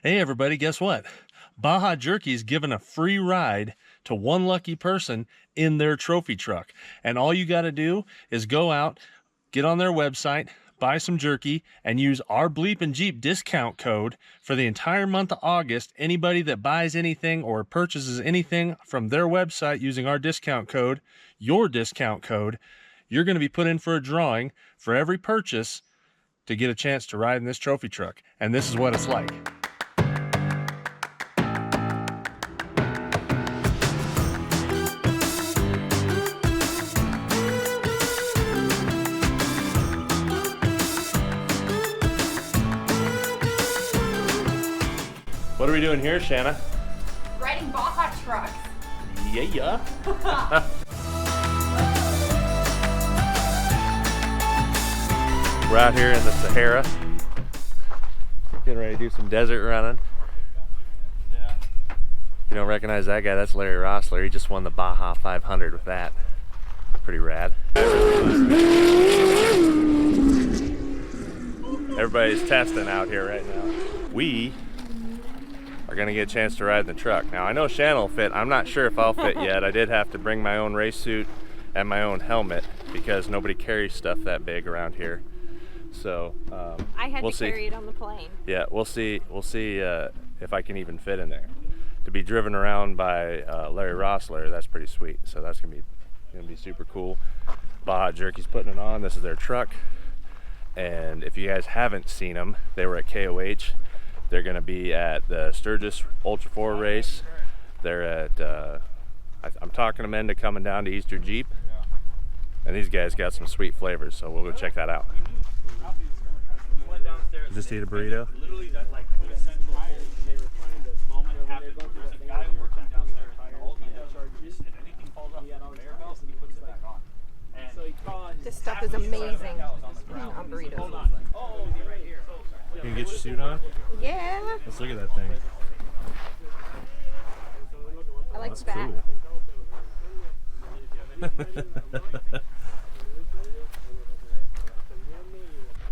Hey everybody, guess what? Baja Jerky is giving a free ride to one lucky person in their trophy truck. And all you got to do is go out, get on their website, buy some jerky, and use our BleepinJeep discount code for the entire month of August. Anybody that buys anything or purchases anything from their website using our discount code, your discount code, you're going to be put in for a drawing for every purchase to get a chance to ride in this trophy truck. And this is what it's like. What are we doing here, Shanna? Riding Baja trucks. Yeah. We're out here in the Sahara. Getting ready to do some desert running. You don't recognize that guy? That's Larry Roeseler. He just won the Baja 500 with that. Pretty rad. Everybody's testing out here right now. We are gonna get a chance to ride in the truck. Now I know Shanna will fit. I'm not sure if I'll fit yet. I did have to bring my own race suit and my own helmet because nobody carries stuff that big around here. So I had we'll to carry it on the plane. Yeah, we'll see if I can even fit in there. To be driven around by Larry Roeseler, that's pretty sweet. So that's gonna be super cool. Baja Jerky's putting it on. This is their truck. And if you guys haven't seen them, they were at KOH. They're going to be at the Sturgis Ultra 4 race. They're at, I'm talking them into coming down to Easter Jeep. And these guys got some sweet flavors, so we'll go check that out. Just eat a burrito? Literally that like quintessential moment happened where there's a guy working downstairs and all he does is if anything falls off the conveyor belt, he puts it back on. This stuff is amazing on burritos. Hold on. Oh, right here. You can get your suit on? Yeah. Let's look at that thing. I like That's that. cool.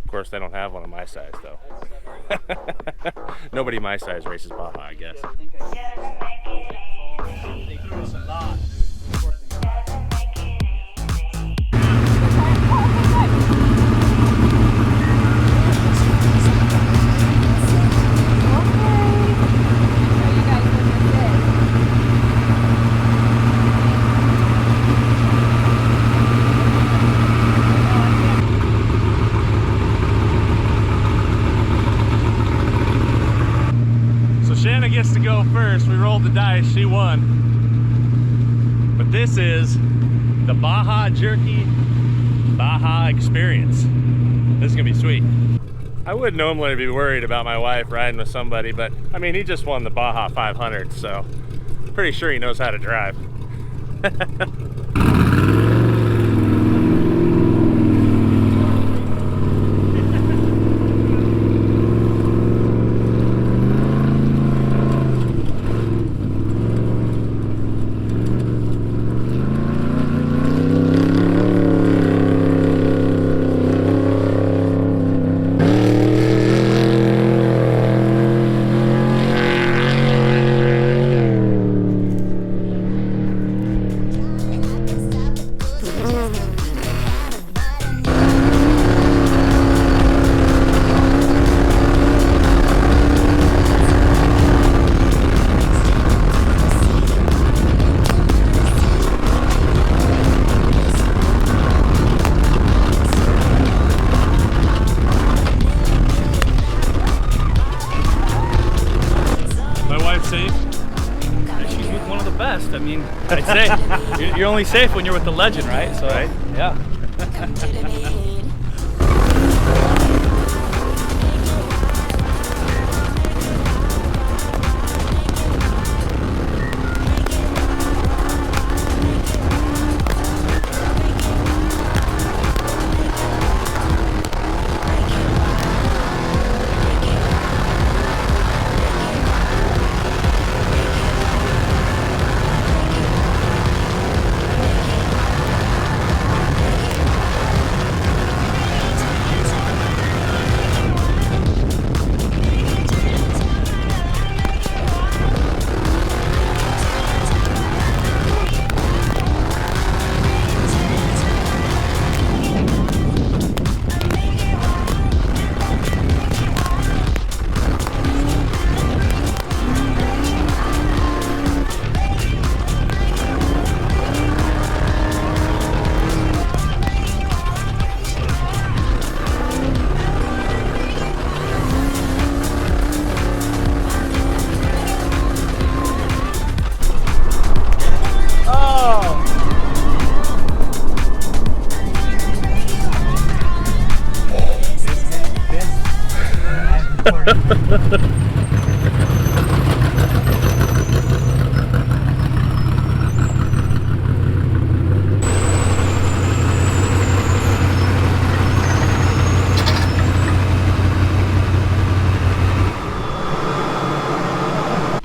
Of course, they don't have one of my size, though. Nobody my size races Baja, I guess. Shanna gets to go first. We rolled the dice, she won. But this is the Baja Jerky Baja experience. This is gonna be sweet. I would normally be worried about my wife riding with somebody, but I mean, he just won the Baja 500, so I'm pretty sure he knows how to drive. Safe? She's one of the best. I mean, I'd say you're only safe when you're with the legend, right? So, right? Yeah.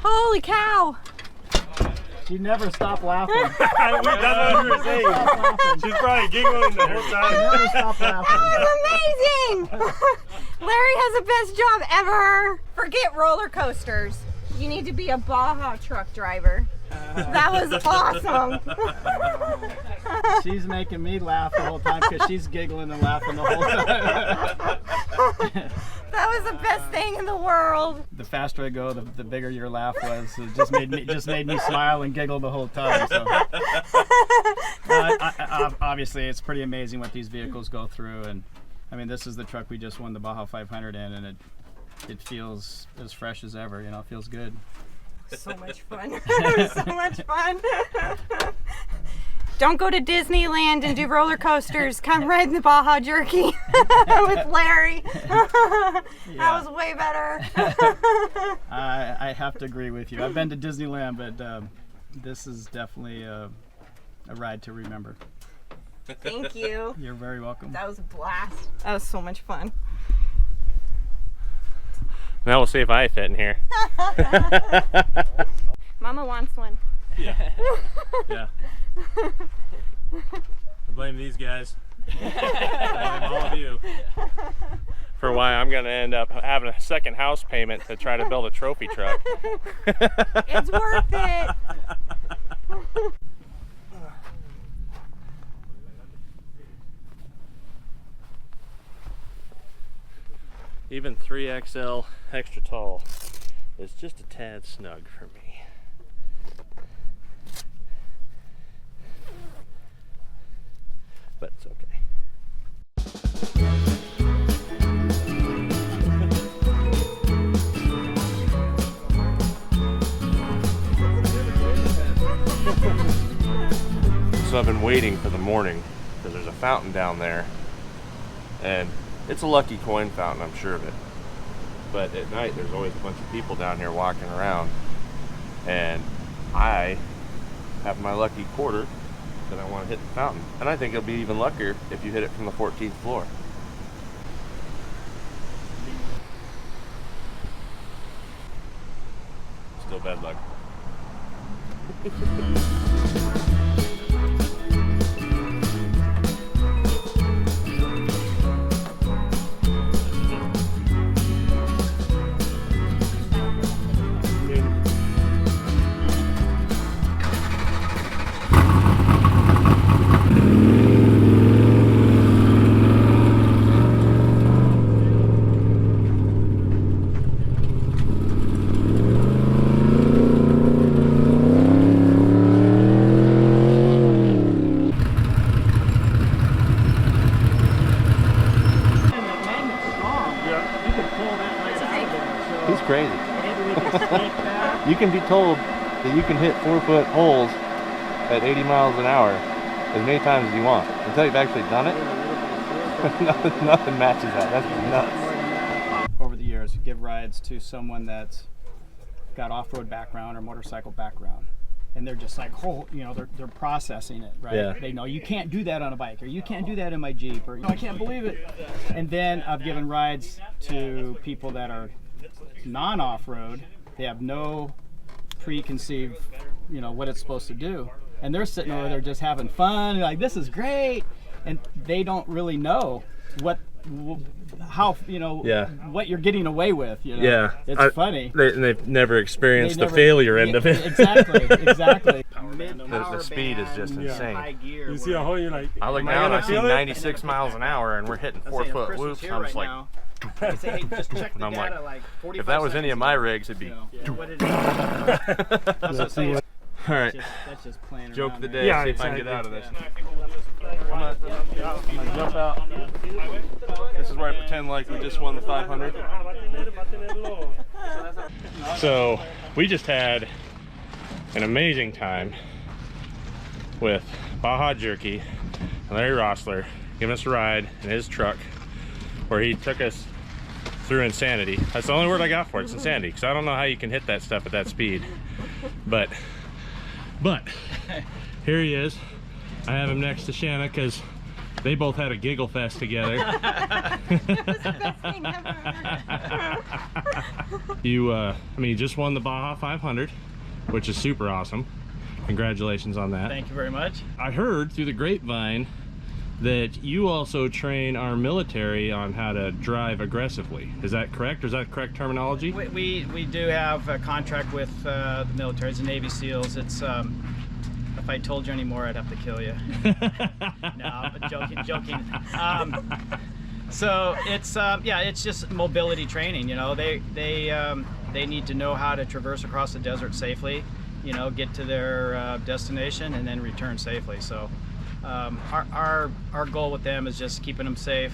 Holy cow! She never stopped laughing. That's what I was gonna say. She's probably giggling the whole time. Never stopped laughing. Amazing! Larry has the best job ever. Forget roller coasters. You need to be a Baja truck driver. That was awesome. She's making me laugh the whole time because she's giggling and laughing the whole time. That was the best thing in the world. The faster I go, the bigger your laugh was. It just made me smile and giggle the whole time. So. Obviously, it's pretty amazing what these vehicles go through, and I mean, this is the truck we just won the Baja 500 in, and it feels as fresh as ever. You know, it feels good. So much fun. It was so much fun. Don't go to Disneyland and do roller coasters. Come ride in the Baja Jerky with Larry. That was way better. I have to agree with you. I've been to Disneyland, but this is definitely a ride to remember. Thank you. You're very welcome. That was a blast. That was so much fun. Now we'll see if I fit in here. Mama wants one. Yeah. Yeah. I blame these guys. I blame all of you. For why I'm going to end up having a second house payment to try to build a trophy truck. It's worth it. Even 3XL extra tall is just a tad snug for me. But it's okay. So I've been waiting for the morning because there's a fountain down there, and it's a lucky coin fountain, I'm sure of it. But at night, there's always a bunch of people down here walking around. And I have my lucky quarter that I want to hit the fountain. And I think it'll be even luckier if you hit it from the 14th floor. Still bad luck. He's crazy. You can be told that you can hit 4-foot holes at 80 miles an hour as many times as you want. Until you've actually done it, nothing matches that. That's nuts. Over the years, give rides to someone that's got off-road background or motorcycle background, and they're just like, oh, you know, they're processing it, right? Yeah. They know you can't do that on a bike, or you can't do that in my Jeep, or I can't believe it. And then I've given rides to people that are non-off-road. They have no preconceived, you know, what it's supposed to do, and they're sitting over there just having fun, like, this is great, and they don't really know how, you know, what you're getting away with, you know. Yeah, it's funny. They've never experienced the failure end of it. Exactly. The speed is just insane. You see a hole, you're like, I look down, I see 96 miles an hour, and we're hitting 4-foot whoops. I'm just like, I say, hey, just check the I'm data, like, 45 if that was any of my seconds rigs, it'd be. what it is. That's what I'm All right, that's just playing joke around, of the right? day. Yeah, See if I can get exactly. out of this. I'm gonna jump out. This is where I pretend like we just won the 500. So we just had an amazing time with Baja Jerky and Larry Roeseler giving us a ride in his truck, where he took us through insanity. That's the only word I got for it. It's insanity, because I don't know how you can hit that stuff at that speed. But here he is. I have him next to Shanna because they both had a giggle fest together. You, I mean, you just won the Baja 500, which is super awesome. Congratulations on that. Thank you very much. I heard through the grapevine that you also train our military on how to drive aggressively. Is that correct? Or is that correct terminology? We do have a contract with the military, it's the Navy SEALs. It's if I told you any more, I'd have to kill you. No, but joking. So it's yeah, it's just mobility training. You know, they need to know how to traverse across the desert safely. You know, get to their destination and then return safely. So our goal with them is just keeping them safe,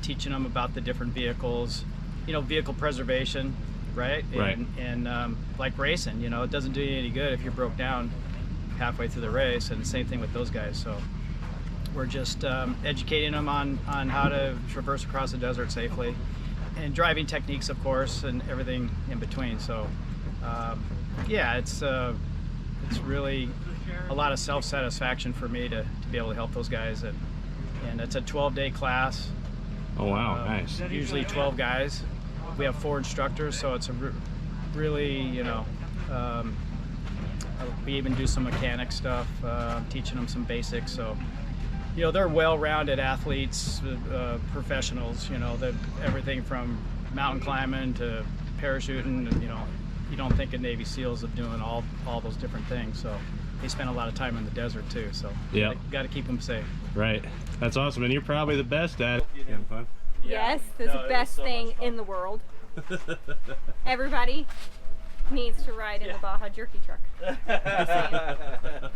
teaching them about the different vehicles. You know, vehicle preservation, right? And like racing, you know, it doesn't do you any good if you're broke down halfway through the race, and the same thing with those guys. So we're just educating them on how to traverse across the desert safely, and driving techniques, of course, and everything in between. So yeah, it's really a lot of self-satisfaction for me to be able to help those guys, and it's a 12-day class. Oh wow, nice. Usually 12 guys. We have 4 instructors, so it's a really, you know, we even do some mechanic stuff, teaching them some basics. So, you know, they're well-rounded athletes, professionals. You know, everything from mountain climbing to parachuting. And, you know, you don't think of Navy SEALs of doing all those different things. So they spend a lot of time in the desert too. So yeah, got to keep them safe. Right. That's awesome, and you're probably the best at it. You having fun? Yes, this is the best thing in the world. Everybody needs to ride in the Baja Jerky truck.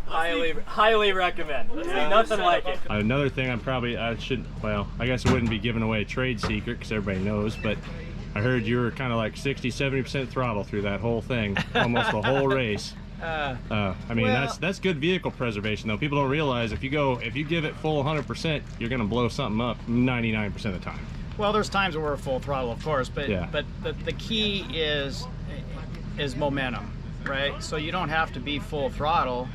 highly recommend. Nothing like it. Another thing I guess it wouldn't be giving away a trade secret because everybody knows, but I heard you were kind of like 60-70% throttle through that whole thing, almost the whole race. I mean, that's good vehicle preservation though. People don't realize if you give it full 100%, you're gonna blow something up 99% of the time. Well, there's times where we're full throttle, of course, but yeah. but the key is momentum, right? So you don't have to be full throttle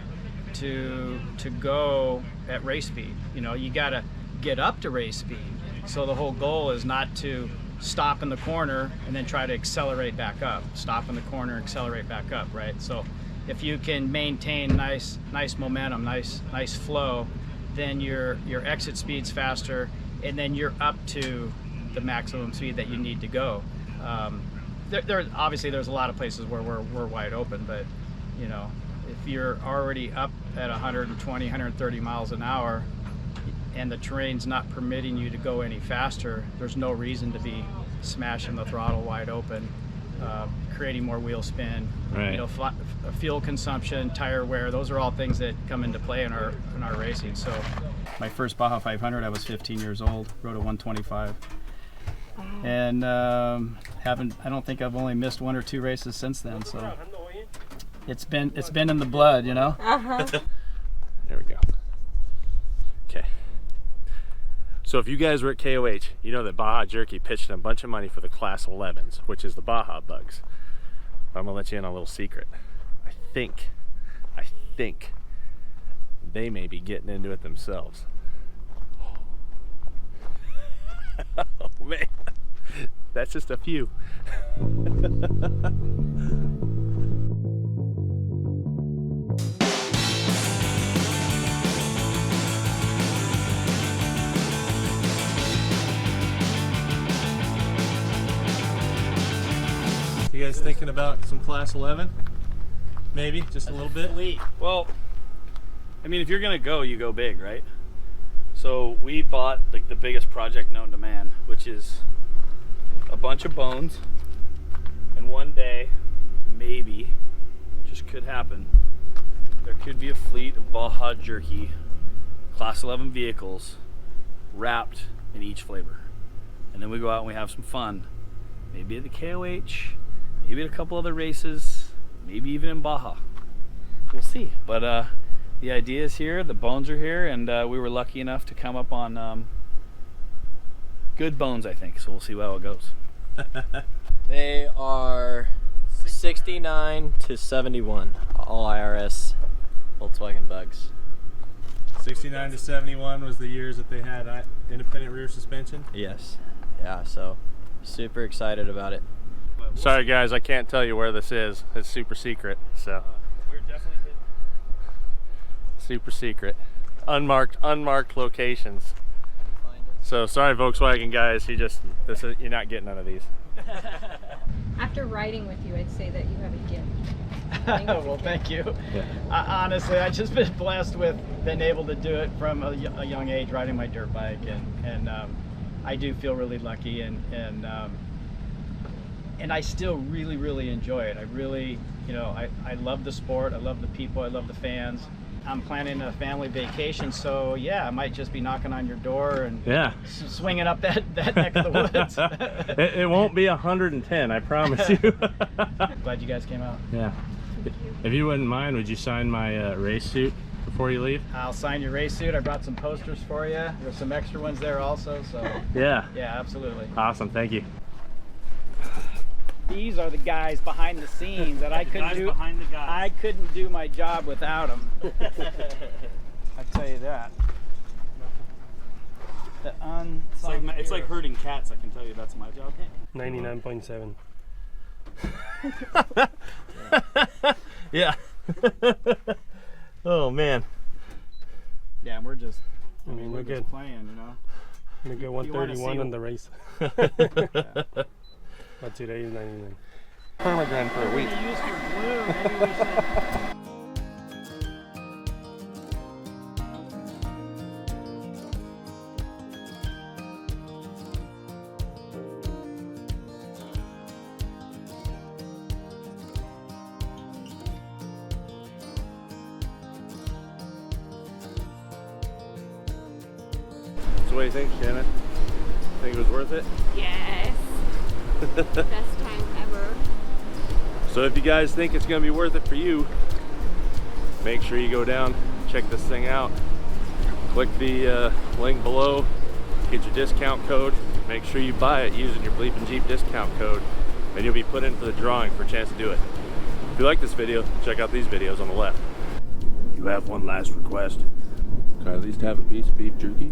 to go at race speed. You know, you got to get up to race speed. So the whole goal is not to stop in the corner and then try to accelerate back up. Stop in the corner, accelerate back up, right? So if you can maintain nice momentum, nice flow, then your exit speed's faster, and then you're up to the maximum speed that you need to go. Obviously there's a lot of places where we're wide open, but you know, if you're already up at 120, 130 miles an hour and the terrain's not permitting you to go any faster, there's no reason to be smashing the throttle wide open, creating more wheel spin. Right. You know, fuel consumption, tire wear, those are all things that come into play in our racing. So my first Baja 500, I was 15 years old, rode a 125. And I don't think I've only missed 1 or 2 races since then, so it's been in the blood, you know. There we go. Okay. So if you guys were at KOH, you know that Baja Jerky pitched in a bunch of money for the Class 11s, which is the Baja bugs. But I'm gonna let you in on a little secret. I think they may be getting into it themselves. Oh man, that's just a few. You guys thinking about some Class 11? Maybe, just a little bit? Well, I mean, if you're gonna go, you go big, right? So we bought like the biggest project known to man, which is a bunch of bones, and one day, maybe, just could happen, there could be a fleet of Baja Jerky Class 11 vehicles wrapped in each flavor. And then we go out and we have some fun, maybe at the KOH, maybe at a couple other races, maybe even in Baja. We'll see. But the idea is here, the bones are here, and we were lucky enough to come up on good bones, I think. So we'll see how it goes. They are 69 to 71, all IRS Volkswagen Bugs. 69 to 71 was the years that they had independent rear suspension. Yes. Yeah, so super excited about it. Sorry guys, I can't tell you where this is. It's super secret, so. We're definitely hitting. Super secret. Unmarked locations. So sorry Volkswagen guys, you're not getting none of these. After riding with you, I'd say that you have a gift. Well, thank you. Honestly, I've just been blessed with being able to do it from a young age, riding my dirt bike, and I do feel really lucky, and I still really enjoy it. I really, I love the sport, I love the people, I love the fans. I'm planning a family vacation, so yeah, I might just be knocking on your door and swinging up that neck of the woods. It won't be 110, I promise you. Glad you guys came out. Yeah. If you wouldn't mind, would you sign my race suit before you leave? I'll sign your race suit. I brought some posters for you. There's some extra ones there also, so yeah, absolutely. Awesome, thank you. These are the guys behind the scenes that I couldn't do. Behind the guys. I couldn't do my job without them. I tell you that. It's like herding cats. I can tell you that's my job. 99.7. Yeah. Oh man. Yeah, and we're just. We're good. Just playing, I'm gonna go 131 on the race. About 2 days, 99. Permagran for a week. Use your glue. Maybe we should. So what do you think, Shanna? Think it was worth it? Yes. Best time ever. So if you guys think it's going to be worth it for you, make sure you go down, check this thing out. Click the link below, get your discount code. Make sure you buy it using your BleepinJeep discount code, and you'll be put in for the drawing for a chance to do it. If you like this video, check out these videos on the left. You have one last request. Can I at least have a piece of beef jerky?